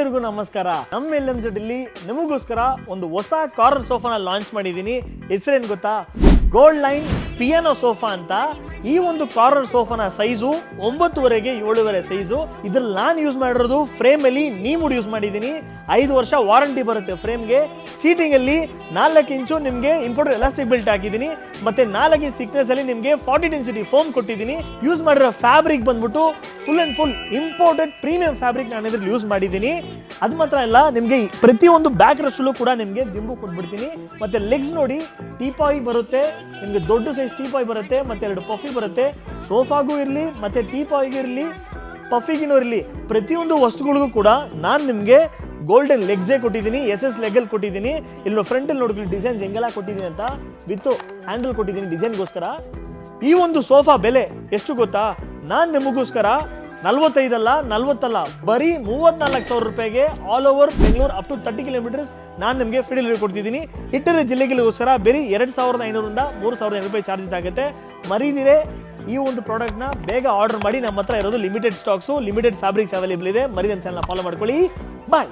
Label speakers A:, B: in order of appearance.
A: ಎಲ್ಲರಿಗೂ ನಮಸ್ಕಾರ. ನಮ್ಮ LMZ ಇಲ್ಲಿ ನಿಮಗೋಸ್ಕರ ಒಂದು ಹೊಸ ಕಾರ್ನರ್ ಸೋಫಾನ ಲಾಂಚ್ ಮಾಡಿದ್ದೀನಿ. ಹೆಸರೇನು ಗೊತ್ತಾ? ಗೋಲ್ಡ್ ಲೈನ್ ಪಿಯಾನೋ ಸೋಫಾ ಅಂತ. ಈ ಒಂದು ಕಾರ್ನರ್ ಸೋಫಾನ ಸೈಜು 9.5 7.5 ಸೈಜು. ಇದ್ರಲ್ಲಿ ನಾನು ಯೂಸ್ ಮಾಡಿರೋದು ಫ್ರೇಮ್ ಅಲ್ಲಿ ನೀಮುಡ್ ಯೂಸ್ ಮಾಡಿದ್ದೀನಿ. 5 ವರ್ಷ ವಾರಂಟಿ ಬರುತ್ತೆ ಫ್ರೇಮ್ಗೆ. ಸೀಟಿಂಗ್ ಅಲ್ಲಿ 4 ಇಂಚು ನಿಮಗೆ ಇಂಪೋರ್ಟೆಡ್ ಎಲಾಸ್ಟಿಕ್ ಬೆಲ್ಟ್ ಹಾಕಿದ್ದೀನಿ. ಮತ್ತೆ 4 ಇಂಚ್ ಥಿಕ್ನೆಸ್ ಅಲ್ಲಿ ನಿಮಗೆ 40 ಡೆನ್ಸಿಟಿ ಫೋಮ್ ಕೊಟ್ಟಿದ್ದೀನಿ. ಯೂಸ್ ಮಾಡಿರೋ ಫ್ಯಾಬ್ರಿಕ್ ಬಂದ್ಬಿಟ್ಟು full and full imported premium fabric ನಾನು ಇದ್ರಲ್ಲಿ ಯೂಸ್ ಮಾಡಿದ್ದೀನಿ. ಅದು ಮಾತ್ರ ಅಲ್ಲ, ನಿಮಗೆ ಪ್ರತಿಯೊಂದು ಬ್ಯಾಕ್ ರೆಸ್ಟಲ್ಲೂ ಕೂಡ ನಿಮಗೆ ದಿಂಬು ಕೊಟ್ಬಿಡ್ತೀನಿ. ಮತ್ತೆ ಲೆಗ್ಸ್ ನೋಡಿ, ಟೀಪಾಯ್ ಬರುತ್ತೆ, ನಿಮಗೆ ದೊಡ್ಡ ಸೈಜ್ ಟೀಪಾಯ್ ಬರುತ್ತೆ, ಮತ್ತೆ 2 ಪಫಿ ಬರುತ್ತೆ. ಸೋಫಾಗೂ ಇರಲಿ ಮತ್ತೆ ಟೀಪಾಯ್ಗೂ ಇರಲಿ ಪಫಿಗಿನೂ ಇರಲಿ, ಪ್ರತಿಯೊಂದು ವಸ್ತುಗಳಿಗೂ ಕೂಡ ನಾನು ನಿಮಗೆ ಗೋಲ್ಡನ್ ಲೆಗ್ಸೇ ಕೊಟ್ಟಿದ್ದೀನಿ. SS ಲೆಗಲ್ಲಿ ಕೊಟ್ಟಿದ್ದೀನಿ. ಇಲ್ಲಿ ಫ್ರಂಟಲ್ಲಿ ನೋಡ್ಕೊಳ್ಳಿ ಡಿಸೈನ್ಸ್ ಹೆಂಗೆಲ್ಲ ಕೊಟ್ಟಿದ್ದೀನಿ ಅಂತ, ವಿತ್ ಹ್ಯಾಂಡಲ್ ಕೊಟ್ಟಿದ್ದೀನಿ ಡಿಸೈನ್ಗೋಸ್ಕರ. ಈ ಒಂದು ಸೋಫಾ ಬೆಲೆ ಎಷ್ಟು ಗೊತ್ತಾ? ನಾನು ನಿಮಗೋಸ್ಕರ 45 ಅಲ್ಲ 40 ಅಲ್ಲ, ಬರೀ 34,000 ರೂಪಾಯಿಗೆ all over Bengaluru up to 30 kilometres ನಾನು ನಿಮಗೆ ಫ್ರೀ ಡೆಲಿವರಿ ಕೊಡ್ತಿದ್ದೀನಿ. ಇಟ್ಟರೆ ಜಿಲ್ಲೆಗಳಿಗೋಸ್ಕರ ಬರೀ 2,500ರಿಂದ 3,000 ರೂಪಾಯಿ ಚಾರ್ಜಸ್ ಆಗುತ್ತೆ. ಮರೀದಿರೆ ಈ ಒಂದು ಪ್ರಾಡಕ್ಟ್ನ ಬೇಗ ಆರ್ಡರ್ ಮಾಡಿ. ನಮ್ಮ ಹತ್ರ ಇರೋದು limited stocks, limited fabrics available ಇದೆ. ಮರಿ ನಮ್ಮ ಚಾನಲ್ನ ಫಾಲೋ ಮಾಡ್ಕೊಳ್ಳಿ. ಬಾಯ್.